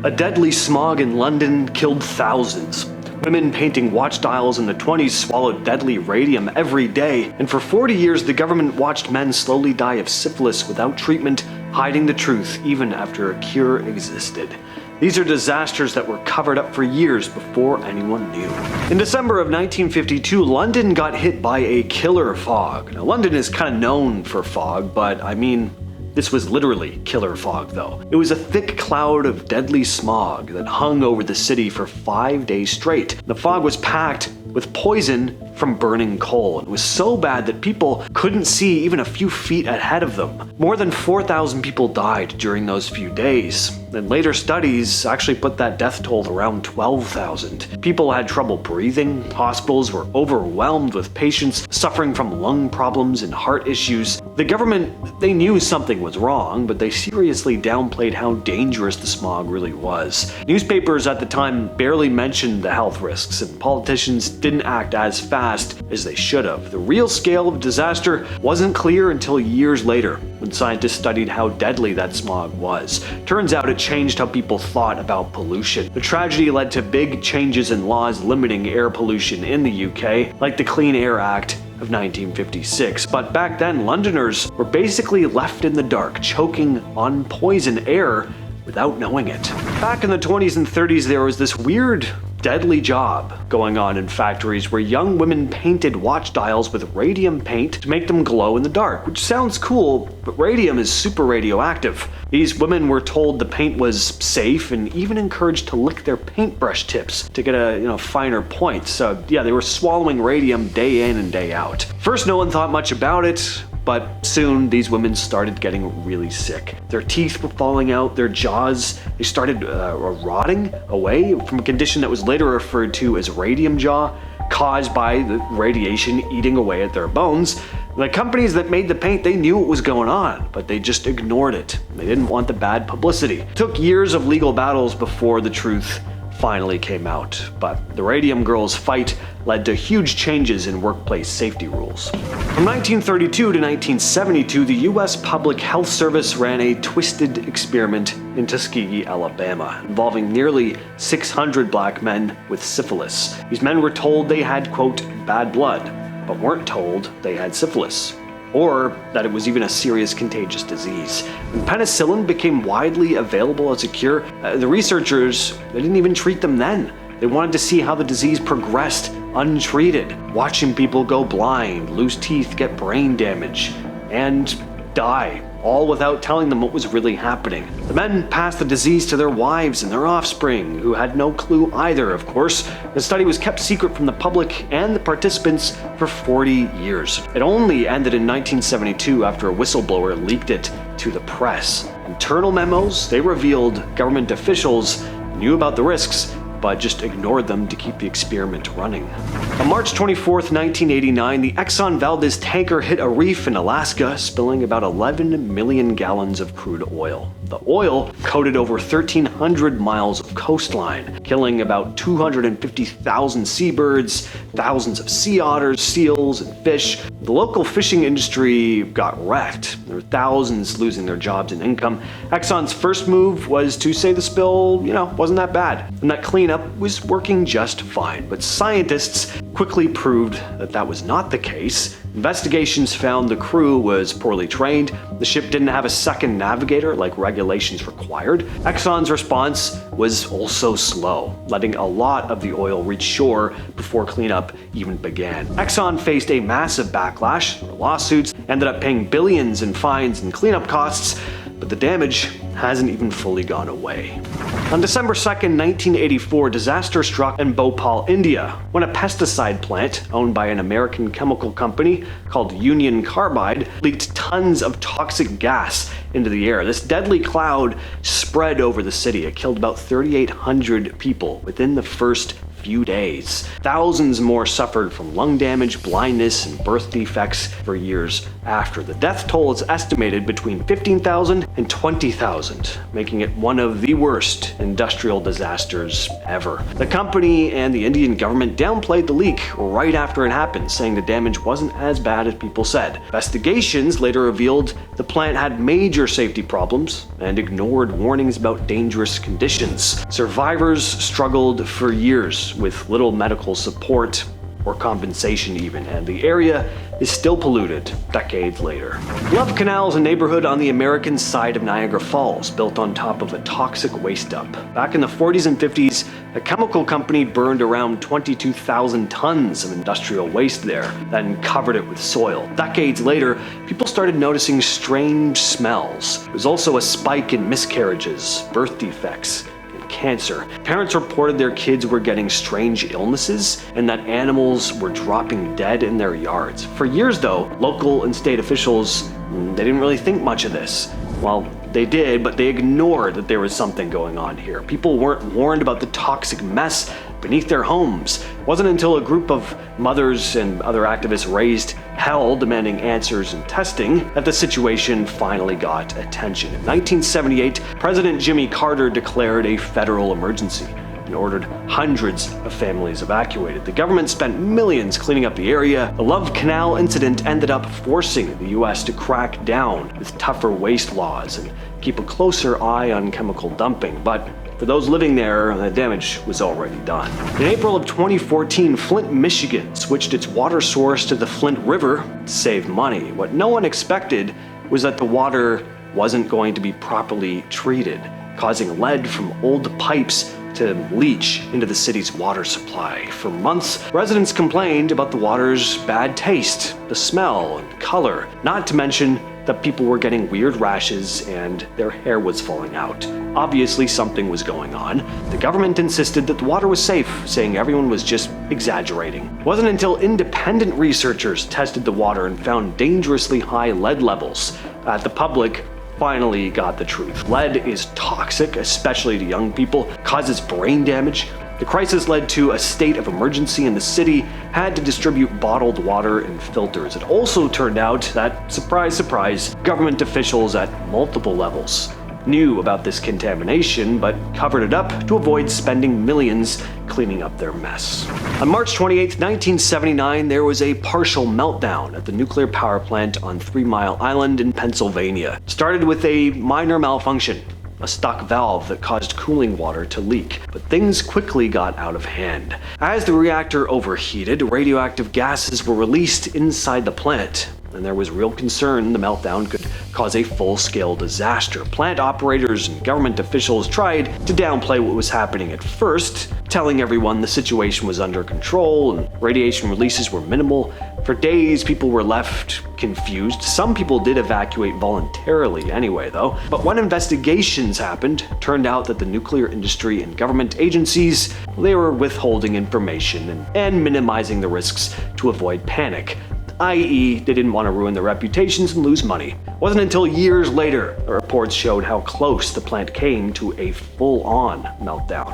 A deadly smog in London killed thousands. Women painting watch dials in the 20s swallowed deadly radium every day, and for 40 years the government watched men slowly die of syphilis without treatment, hiding the truth even after a cure existed. These are disasters that were covered up for years before anyone knew. In December of 1952, London got hit by a killer fog. Now, London is kind of known for fog, but this was literally killer fog though. It was a thick cloud of deadly smog that hung over the city for 5 days straight. The fog was packed with poison from burning coal. It was so bad that people couldn't see even a few feet ahead of them. More than 4,000 people died during those few days, and later studies actually put that death toll around 12,000. People had trouble breathing, hospitals were overwhelmed with patients suffering from lung problems and heart issues. The government, they knew something was wrong, but they seriously downplayed how dangerous the smog really was. Newspapers at the time barely mentioned the health risks, and politicians didn't act as fast as they should have. The real scale of disaster wasn't clear until years later, when scientists studied how deadly that smog was. Turns out it changed how people thought about pollution. The tragedy led to big changes in laws limiting air pollution in the UK, like the Clean Air Act of 1956. But back then, Londoners were basically left in the dark, choking on poison air without knowing it. Back in the 20s and 30s, there was this weird, deadly job going on in factories where young women painted watch dials with radium paint to make them glow in the dark, which sounds cool, but radium is super radioactive. These women were told the paint was safe and even encouraged to lick their paintbrush tips to get a finer point. So yeah, they were swallowing radium day in and day out. First, no one thought much about it, but soon these women started getting really sick. Their teeth were falling out, their jaws, they started rotting away from a condition that was later referred to as radium jaw, caused by the radiation eating away at their bones. The companies that made the paint, they knew what was going on, but they just ignored it. They didn't want the bad publicity. It took years of legal battles before the truth finally came out, but the Radium Girls' fight led to huge changes in workplace safety rules. From 1932 to 1972, the US Public Health Service ran a twisted experiment in Tuskegee, Alabama, involving nearly 600 black men with syphilis. These men were told they had, quote, bad blood, but weren't told they had syphilis, or that it was even a serious contagious disease. When penicillin became widely available as a cure, the researchers, they didn't even treat them then. They wanted to see how the disease progressed untreated, watching people go blind, lose teeth, get brain damage, and die, all without telling them what was really happening. The men passed the disease to their wives and their offspring, who had no clue either, of course. The study was kept secret from the public and the participants for 40 years. It only ended in 1972 after a whistleblower leaked it to the press. Internal memos, they revealed government officials knew about the risks, but just ignored them to keep the experiment running. On March 24th, 1989, the Exxon Valdez tanker hit a reef in Alaska, spilling about 11 million gallons of crude oil. The oil coated over 1,300 miles of coastline, killing about 250,000 seabirds, thousands of sea otters, seals, and fish. The local fishing industry got wrecked. There were thousands losing their jobs and income. Exxon's first move was to say the spill, wasn't that bad, and that cleanup was working just fine. But scientists quickly proved that that was not the case. Investigations found the crew was poorly trained, the ship didn't have a second navigator like regulations required. Exxon's response was also slow, letting a lot of the oil reach shore before cleanup even began. Exxon faced a massive backlash, lawsuits, ended up paying billions in fines and cleanup costs, but the damage hasn't even fully gone away. On December 2nd, 1984, disaster struck in Bhopal, India, when a pesticide plant owned by an American chemical company called Union Carbide leaked tons of toxic gas into the air. This deadly cloud spread over the city. It killed about 3,800 people within the first few days. Thousands more suffered from lung damage, blindness, and birth defects for years after. The death toll is estimated between 15,000 and 20,000, making it one of the worst industrial disasters ever. The company and the Indian government downplayed the leak right after it happened, saying the damage wasn't as bad as people said. Investigations later revealed the plant had major safety problems and ignored warnings about dangerous conditions. Survivors struggled for years with little medical support or compensation even, and the area is still polluted decades later. Love Canal is a neighborhood on the American side of Niagara Falls, built on top of a toxic waste dump. Back in the 40s and 50s, a chemical company burned around 22,000 tons of industrial waste there, then covered it with soil. Decades later, people started noticing strange smells. There was also a spike in miscarriages, birth defects, cancer. Parents reported their kids were getting strange illnesses and that animals were dropping dead in their yards. For years though, local and state officials, they didn't really think much of this. Well, they did, but they ignored that there was something going on here. People weren't warned about the toxic mess beneath their homes. It wasn't until a group of mothers and other activists raised hell demanding answers and testing that the situation finally got attention. In 1978, President Jimmy Carter declared a federal emergency and ordered hundreds of families evacuated. The government spent millions cleaning up the area. The Love Canal incident ended up forcing the US to crack down with tougher waste laws and keep a closer eye on chemical dumping. But for those living there, the damage was already done. In April of 2014, Flint, Michigan switched its water source to the Flint River to save money. What no one expected was that the water wasn't going to be properly treated, causing lead from old pipes to leach into the city's water supply. For months, residents complained about the water's bad taste, the smell and color, not to mention that people were getting weird rashes and their hair was falling out. Obviously, something was going on. The government insisted that the water was safe, saying everyone was just exaggerating. It wasn't until independent researchers tested the water and found dangerously high lead levels that the public finally got the truth. Lead is toxic, especially to young people, causes brain damage. The crisis led to a state of emergency, and the city had to distribute bottled water in filters. It also turned out that, surprise, surprise, government officials at multiple levels knew about this contamination, but covered it up to avoid spending millions cleaning up their mess. On March 28, 1979, there was a partial meltdown at the nuclear power plant on 3 Mile Island in Pennsylvania. It started with a minor malfunction, a stuck valve that caused cooling water to leak, but things quickly got out of hand. As the reactor overheated, radioactive gases were released inside the plant, and there was real concern the meltdown could cause a full-scale disaster. Plant operators and government officials tried to downplay what was happening at first, telling everyone the situation was under control and radiation releases were minimal. For days, people were left confused. Some people did evacuate voluntarily anyway, though. But when investigations happened, it turned out that the nuclear industry and government agencies, they were withholding information and minimizing the risks to avoid panic. i.e., they didn't want to ruin their reputations and lose money. It wasn't until years later the reports showed how close the plant came to a full-on meltdown.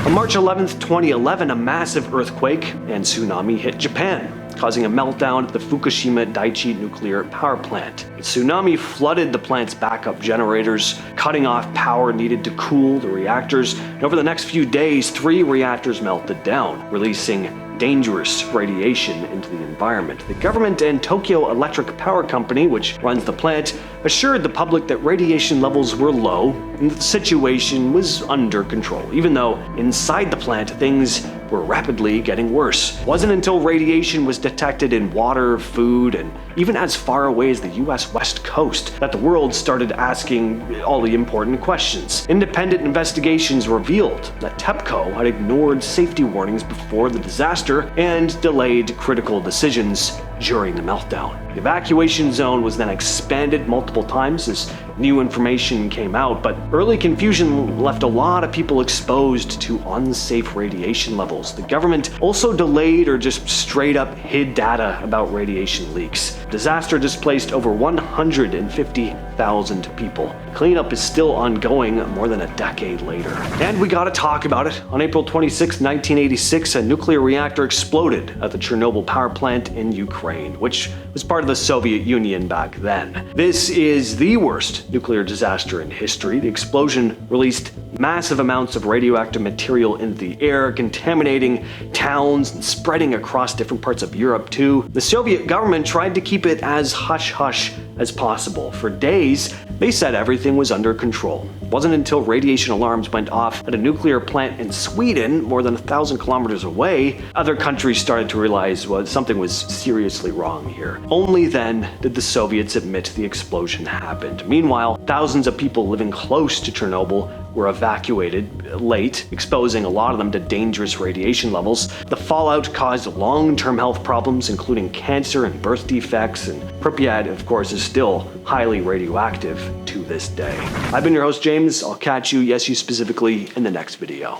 On March 11, 2011, a massive earthquake and tsunami hit Japan, causing a meltdown at the Fukushima Daiichi nuclear power plant. The tsunami flooded the plant's backup generators, cutting off power needed to cool the reactors. And over the next few days, 3 reactors melted down, releasing dangerous radiation into the environment. The government and Tokyo Electric Power Company, which runs the plant, assured the public that radiation levels were low and that the situation was under control, even though inside the plant things were rapidly getting worse. It wasn't until radiation was detected in water, food, and even as far away as the US West Coast that the world started asking all the important questions. Independent investigations revealed that TEPCO had ignored safety warnings before the disaster and delayed critical decisions during the meltdown. The evacuation zone was then expanded multiple times as new information came out, but early confusion left a lot of people exposed to unsafe radiation levels. The government also delayed or just straight up hid data about radiation leaks. Disaster displaced over 150,000 people. Cleanup is still ongoing more than a decade later. And we gotta talk about it. On April 26, 1986, a nuclear reactor exploded at the Chernobyl power plant in Ukraine, which was part of the Soviet Union back then. This is the worst nuclear disaster in history. The explosion released massive amounts of radioactive material into the air, contaminating towns and spreading across different parts of Europe too. The Soviet government tried to keep it as hush-hush as possible. For days, they said everything was under control. It wasn't until radiation alarms went off at a nuclear plant in Sweden, more than 1,000 kilometers away, other countries started to realize something was seriously wrong here. Only then did the Soviets admit the explosion happened. Meanwhile, thousands of people living close to Chernobyl were evacuated late, exposing a lot of them to dangerous radiation levels. The fallout caused long-term health problems, including cancer and birth defects, and Pripyat, of course, is still highly radioactive to this day. I've been your host, James. I'll catch you, yes, you specifically, in the next video.